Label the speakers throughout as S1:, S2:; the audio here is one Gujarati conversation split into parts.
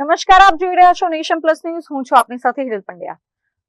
S1: નમસ્કાર, આપ જોઈ રહ્યા છો નેશન પ્લસ ન્યૂઝ. હું છું આપની સાથે હિરલ પંડ્યા.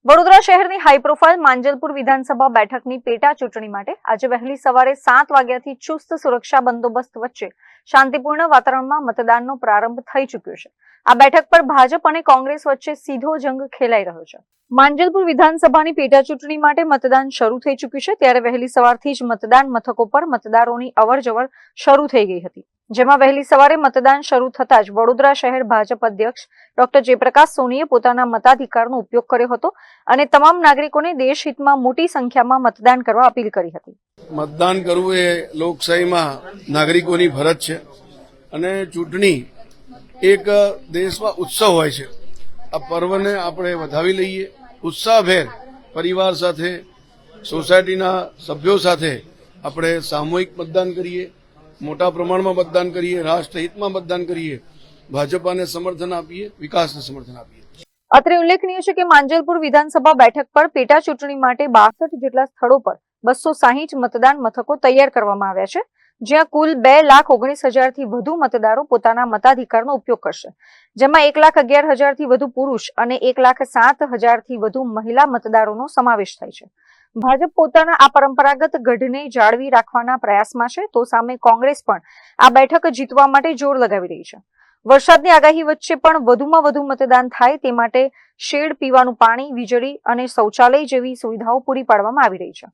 S1: વડોદરા શહેરની હાઈ પ્રોફાઇલ માંજલપુર વિધાનસભા બેઠકની પેટા ચૂંટણી માટે આજે વહેલી સવારે 7 વાગ્યાથી ચુસ્ત સુરક્ષા બંદોબસ્ત વચ્ચે શાંતિપૂર્ણ વાતાવરણમાં મતદાનનો પ્રારંભ થઈ ચૂક્યો છે. આ બેઠક પર ભાજપ અને કોંગ્રેસ વચ્ચે સીધો જંગ ખેલાઈ રહ્યો છે. માંજલપુર વિધાનસભાની પેટા ચૂંટણી માટે મતદાન શરૂ થઈ ચૂક્યું છે, ત્યારે વહેલી સવારથી જ મતદાન મથકો પર મતદારોની અવરજવર શરૂ થઈ ગઈ હતી. જેમાં વહેલી સવારે મતદાન શરૂ થતાં જ વડોદરા શહેર ભાજપ અધ્યક્ષ ડોક્ટર જયપ્રકાશ સોનીએ પોતાના મતાધિકારનો ઉપયોગ કર્યો હતો અને તમામ નાગરિકોને દેશહિતમાં મોટી સંખ્યામાં મતદાન કરવા અપીલ કરી હતી.
S2: મતદાન કરવું એ લોકશાહીમાં નાગરિકોની ફરજ છે અને ચૂંટણી એક દેશમાં ઉત્સવ હોય છે. આ પર્વને આપણે વધાવી લઈએ, ઉત્સાહભેર પરિવાર સાથે, સોસાયટીના સભ્યો સાથે આપણે સામૂહિક મતદાન કરીએ, મોટા પ્રમાણમાં મતદાન કરીએ, રાષ્ટ્રહિતમાં મતદાન કરીએ, ભાજપાને સમર્થન આપીએ, વિકાસને સમર્થન આપીએ.
S1: અત્રે ઉલ્લેખનીય છે કે માંજલપુર વિધાનસભા બેઠક પર પેટા ચૂંટણી માટે 62 જેટલા સ્થળો પર 260 મતદાન મથકો તૈયાર કરવામાં આવ્યા છે, જ્યાં કુલ 2,19,000 થી વધુ મતદારો પોતાના મતાધિકારનો ઉપયોગ કરશે, જેમાં 1,11,000 થી વધુ પુરુષ અને 1,07,000 થી વધુ મહિલા મતદારોનો સમાવેશ થાય છે. ભાજપ પોતાના આ પરંપરાગત ગઢને જાળવી રાખવાના પ્રયાસમાં છે, તો સામે કોંગ્રેસ પણ આ બેઠક જીતવા માટે જોર લગાવી રહી છે. વરસાદની આગાહી વચ્ચે પણ વધુમાં વધુ મતદાન થાય તે માટે શેડ, પીવાનું પાણી, વીજળી અને શૌચાલય જેવી સુવિધાઓ પૂરી પાડવામાં આવી રહી છે.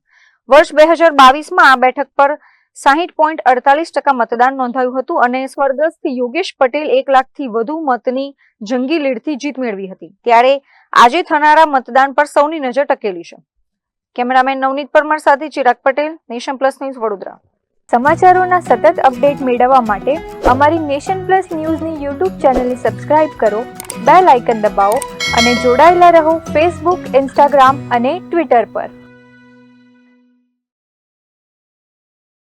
S1: વર્ષ 2022માં આ બેઠક પર 60.48% મતદાન નોંધાયું હતું અને સ્વર્ગસ્થ યોગેશ પટેલ 1 લાખથી વધુ મતની જંગી લીડથી જીત મેળવી હતી. ત્યારે આજે થનારા મતદાન પર સૌની નજર ટકેલી છે. કેમેરામેન નવનીત પરમાર સાથે Chirag Patel, Nation Plus News, Vadodara.
S3: સમાચારોના સતત અપડેટ મેળવવા માટે અમારી નેશન પ્લસ ન્યૂઝની યુટ્યુબ ચેનલને સબસ્ક્રાઇબ કરો, બેલ આઇકન દબાવો અને જોડાયેલા રહો ફેસબુક, ઇન્સ્ટાગ્રામ અને ટ્વિટર પર.